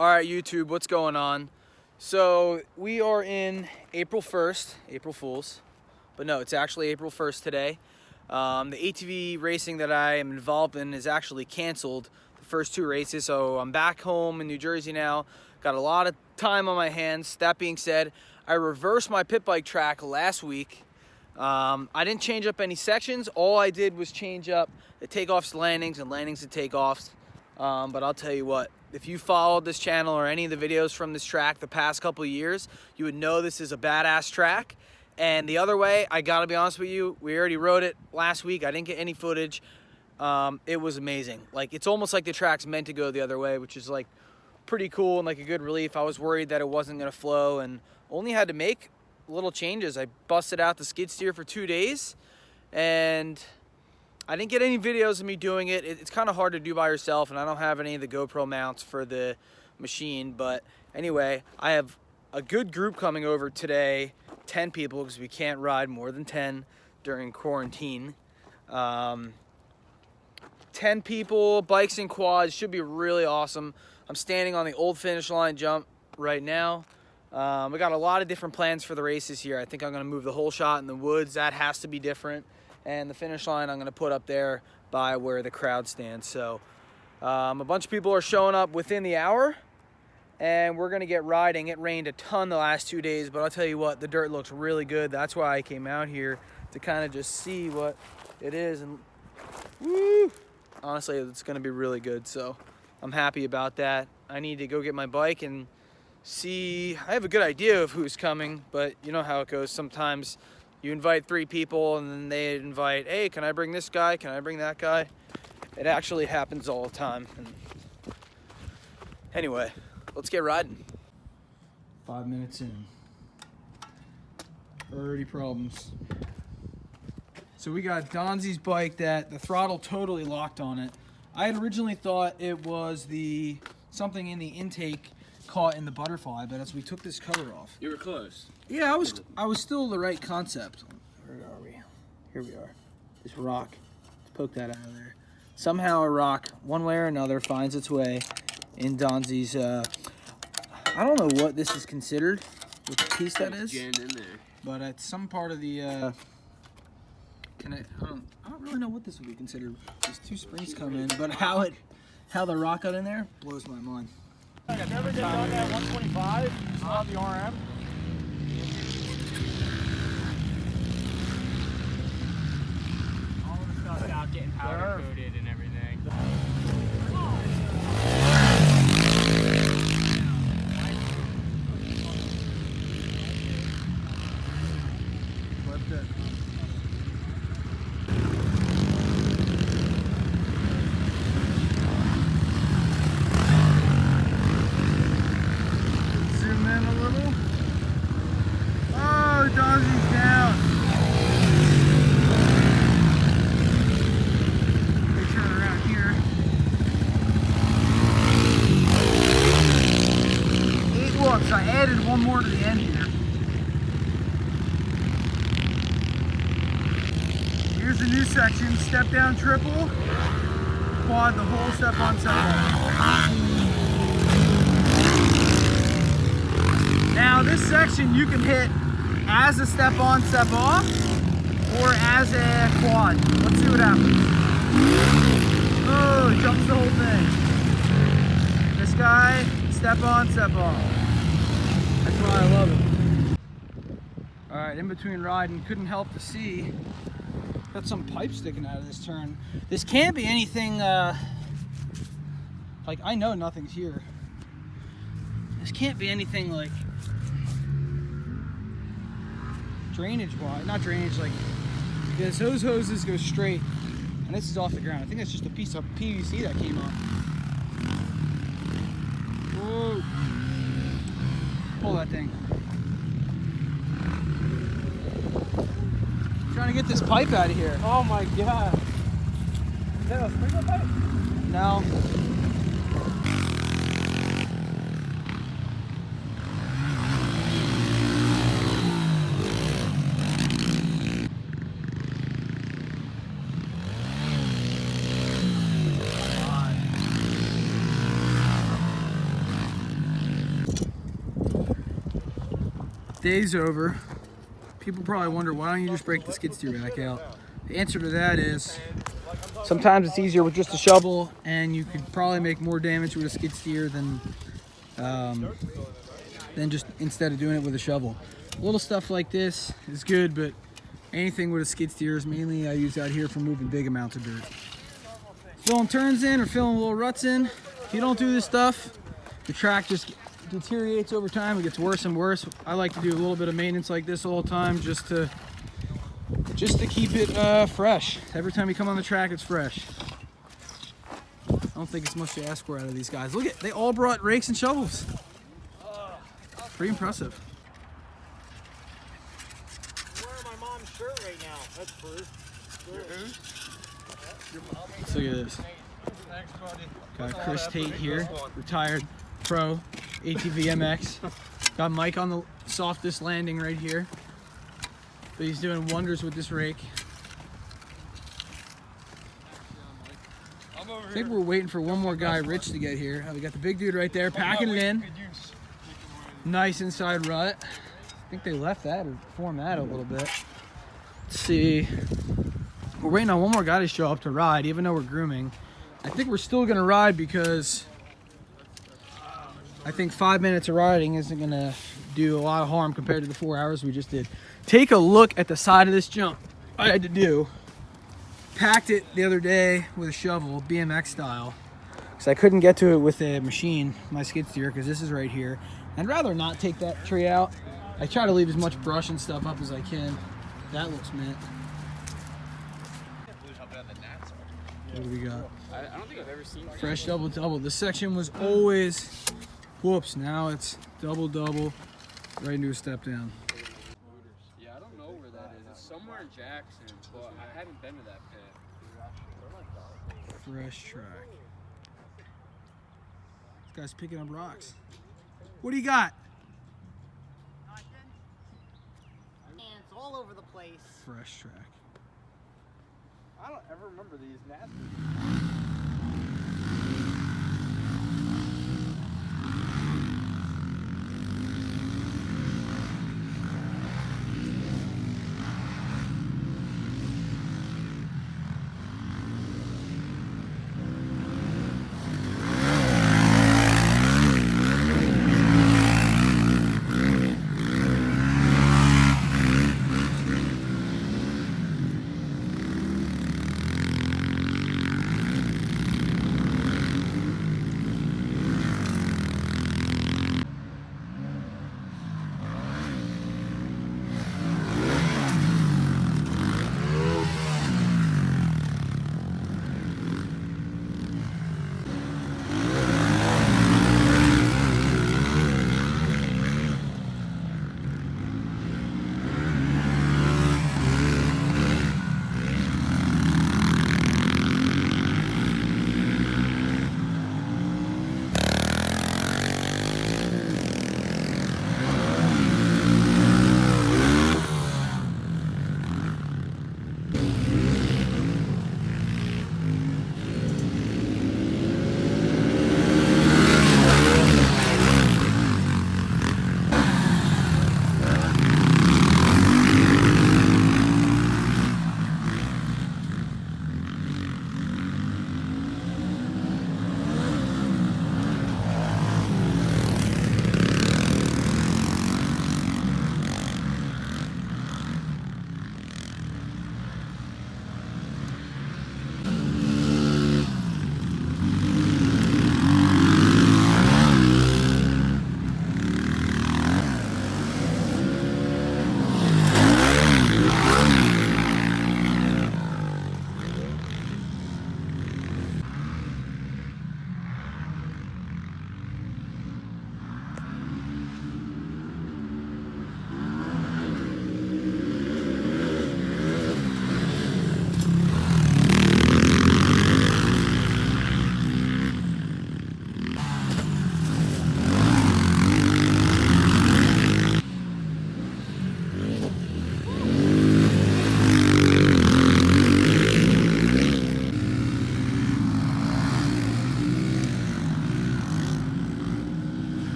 All right, YouTube, what's going on? So we are in April 1st, April Fools, but no, it's actually April 1st today. The ATV racing that I am involved in is actually canceled, the first two races, so I'm back home in New Jersey now. Got a lot of time on my hands. That being said, I reversed my pit bike track last week. I didn't change up any sections. All I did was change up the takeoffs to landings and landings to takeoffs. But I'll tell you what, if you followed this channel or any of the videos from this track the past couple of years, you would know this is a badass track. And the other way, I gotta be honest with you, we already rode it last week. I didn't get any footage. It was amazing. Like, it's almost like the track's meant to go the other way, which is like pretty cool and like a good relief. I was worried that it wasn't gonna flow and only had to make little changes. I busted out the skid steer for 2 days and I didn't get any videos of me doing it. It's kind of hard to do by yourself, and I don't have any of the GoPro mounts for the machine. But anyway, I have a good group coming over today, 10 people, because we can't ride more than 10 during quarantine. 10 people, bikes and quads, should be really awesome. I'm standing on the old finish line jump right now. We got a lot of different plans for the races here. I think I'm gonna move the whole shot in the woods. That has to be different. And the finish line I'm gonna put up there by where the crowd stands. So a bunch of people are showing up within the hour and we're gonna get riding. It rained a ton the last 2 days, but I'll tell you what, the dirt looks really good. That's why I came out here, to kind of just see what it is. And woo, honestly, it's gonna be really good. So I'm happy about that. I need to go get my bike and see. I have a good idea of who's coming, but you know how it goes. Sometimes you invite 3 people and then they invite, hey, can I bring this guy? Can I bring that guy? It actually happens all the time. And anyway, let's get riding. 5 minutes in. Already problems. So we got Donzi's bike that the throttle totally locked on it. I had originally thought it was something in the intake caught in the butterfly, but as we took this cover off, you were close. Yeah, I was still the right concept. Where are we? Here we are. This rock. Let's poke that out of there. Somehow a rock, one way or another, finds its way in Donzi's. I don't know what this is considered, what piece that is. Jammed in there. But it's some part of the. I don't really know what this would be considered. These 2 springs come in, but how the rock got in there blows my mind. I've never been on that 125. Saw the RM. All of the stuff's out getting powder coated and everything. Flipped it. Zoom in a little. Oh, Donzi's down. Let me turn around here. 8 whoops. I added 1 more to the end here. Here's the new section. Step down triple. Quad the whole step on step off. Now this section you can hit as a step on, step off, or as a quad. Let's see what happens. Oh, it jumps the whole thing. This guy, step on, step off. That's why I love it. All right, in between riding, couldn't help to see, got some pipe sticking out of this turn. This can't be anything, like, I know nothing's here. This can't be anything like drainage wise, not drainage, like, because those hoses go straight and this is off the ground. I think that's just a piece of PVC that came off. Whoa. Pull that thing. Trying to get this pipe out of here. Oh my god. Is that a sprinkler pipe? No. Day's over. People probably wonder, why don't you just break the skid steer back out? The answer to that is sometimes it's easier with just a shovel, and you could probably make more damage with a skid steer than just instead of doing it with a shovel. Little stuff like this is good, but anything with a skid steer is mainly I use out here for moving big amounts of dirt. Filling turns in or filling little ruts in. If you don't do this stuff, the track just deteriorates over time. It gets worse and worse. I like to do a little bit of maintenance like this all the time just to keep it fresh. Every time you come on the track, it's fresh. I don't think it's much to ask for out of these guys. Look at, they all brought rakes and shovels. Pretty impressive. I'm wearing my mom's shirt right now. That's first. Let's look at this. Got Chris Tate here, retired pro, ATV MX. Got Mike on the softest landing right here. But he's doing wonders with this rake. I think we're waiting for one more guy, Rich, to get here. We got the big dude right there, packing it in. Nice inside rut. I think they left that or formed that a little bit. Let's see. We're waiting on one more guy to show up to ride, even though we're grooming. I think we're still gonna ride because I think 5 minutes of riding isn't gonna do a lot of harm compared to the 4 hours we just did. Take a look at the side of this jump. I had to do. Packed it the other day with a shovel, BMX style, because I couldn't get to it with a machine, my skid steer, because this is right here. I'd rather not take that tree out. I try to leave as much brush and stuff up as I can. That looks mint. What do we got? I don't think I've ever seen Fresh double. This section was always, whoops, now it's double, right into a step down. Yeah, I don't know where that is. It's somewhere in Jackson, but I haven't been to that pit. Fresh track. This guy's picking up rocks. What do you got? Nothing. Ants all over the place. Fresh track. I don't ever remember these nasty.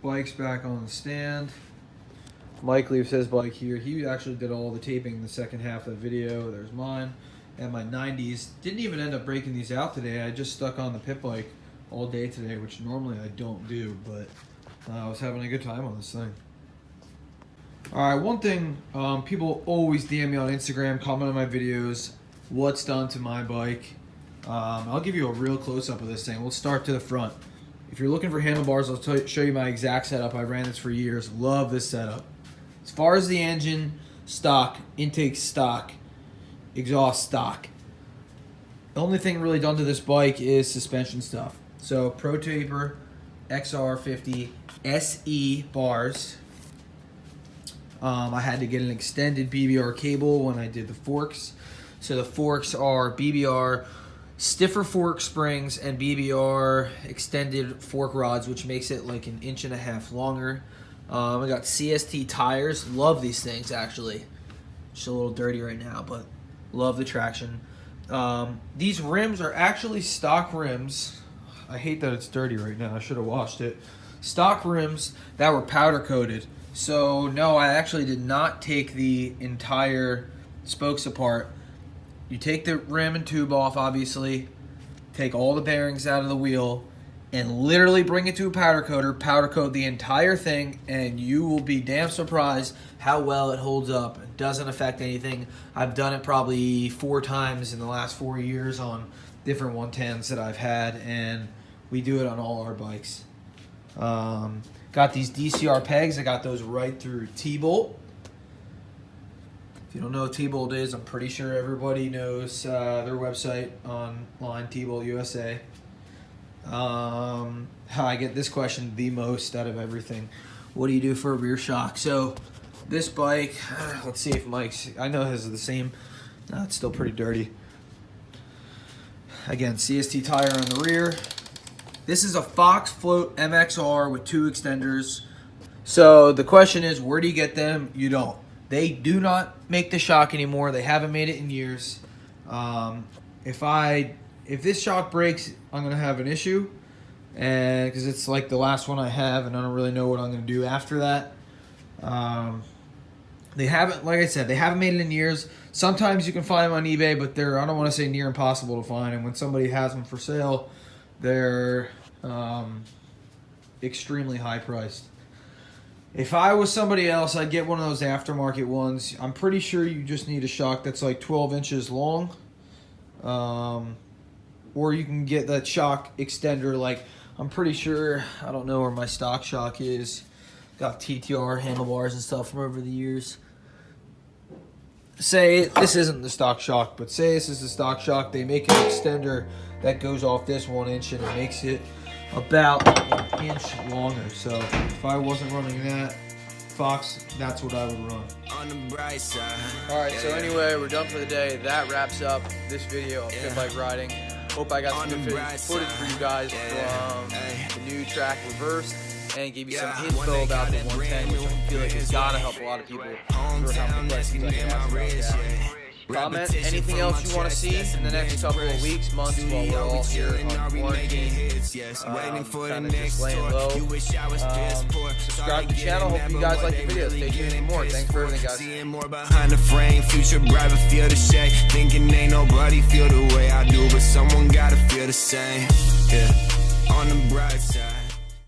Bike's back on the stand. Mike leaves his bike here. He actually did all the taping in the second half of the video. There's mine and my 90s. Didn't even end up breaking these out today. I just stuck on the Pitbike all day today, which normally I don't do, but I was having a good time on this thing. Alright, one thing, people always DM me on Instagram, comment on my videos, what's done to my bike. I'll give you a real close-up of this thing. We'll start to the front. If you're looking for handlebars, I'll show you my exact setup. I ran this for years. Love this setup. As far as the engine, stock, intake stock, exhaust stock. The only thing really done to this bike is suspension stuff. So Pro Taper XR50 SE bars. I had to get an extended BBR cable when I did the forks. So the forks are BBR stiffer fork springs and BBR extended fork rods, which makes it like 1.5 inches longer. I got CST tires. Love these things, actually. Just a little dirty right now, but love the traction. These rims are actually stock rims. I hate that it's dirty right now. I should have washed it. Stock rims that were powder coated. So no, I actually did not take the entire spokes apart. You take the rim and tube off, obviously, take all the bearings out of the wheel, and literally bring it to a powder coater, powder coat the entire thing, and you will be damn surprised how well it holds up. It doesn't affect anything. I've done it probably 4 times in the last 4 years on different 110s that I've had, and we do it on all our bikes. Got these DCR pegs. I got those right through T-Bolt. If you don't know what T-Bolt is, I'm pretty sure everybody knows their website online, T-Bolt USA. I get this question the most out of everything. What do you do for a rear shock? So this bike, let's see if Mike's, I know his is the same. No, it's still pretty dirty. Again, CST tire on the rear. This is a Fox Float MXR with 2 extenders. So the question is, where do you get them? You don't. They do not make the shock anymore. They haven't made it in years. If this shock breaks, I'm gonna have an issue, and because it's like the last one I have, and I don't really know what I'm gonna do after that. They haven't, like I said, they haven't made it in years. Sometimes you can find them on eBay, but they're, I don't want to say near impossible to find. And when somebody has them for sale, they're extremely high priced. If I was somebody else, I'd get one of those aftermarket ones. I'm pretty sure you just need a shock that's like 12 inches long. Or you can get that shock extender, like, I'm pretty sure, I don't know where my stock shock is. Got TTR handlebars and stuff from over the years. Say, this isn't the stock shock, but say this is the stock shock. They make an extender that goes off this 1 inch and it makes it about 1 inch longer. So if I wasn't running that Fox, that's what I would run. On the bright side. Alright, so anyway, we're done for the day. That wraps up this video of pit bike riding. Hope I got some good footage for you guys from the new track Reversed, and give you some info about the 110, which I feel like has gotta help a lot of people for how many questions I get asked about that. Comment anything else you want to see in the next couple of weeks, months, while we're all here on quarantine, kind of just laying low. Subscribe to the channel. Hope you guys like the videos. Stay tuned for more. Thanks for everything, guys. Seeing more behind the frame, future bright, but feel the shade. Thinking ain't nobody feel the way I do, but someone gotta feel the same. Yeah, on the bright side.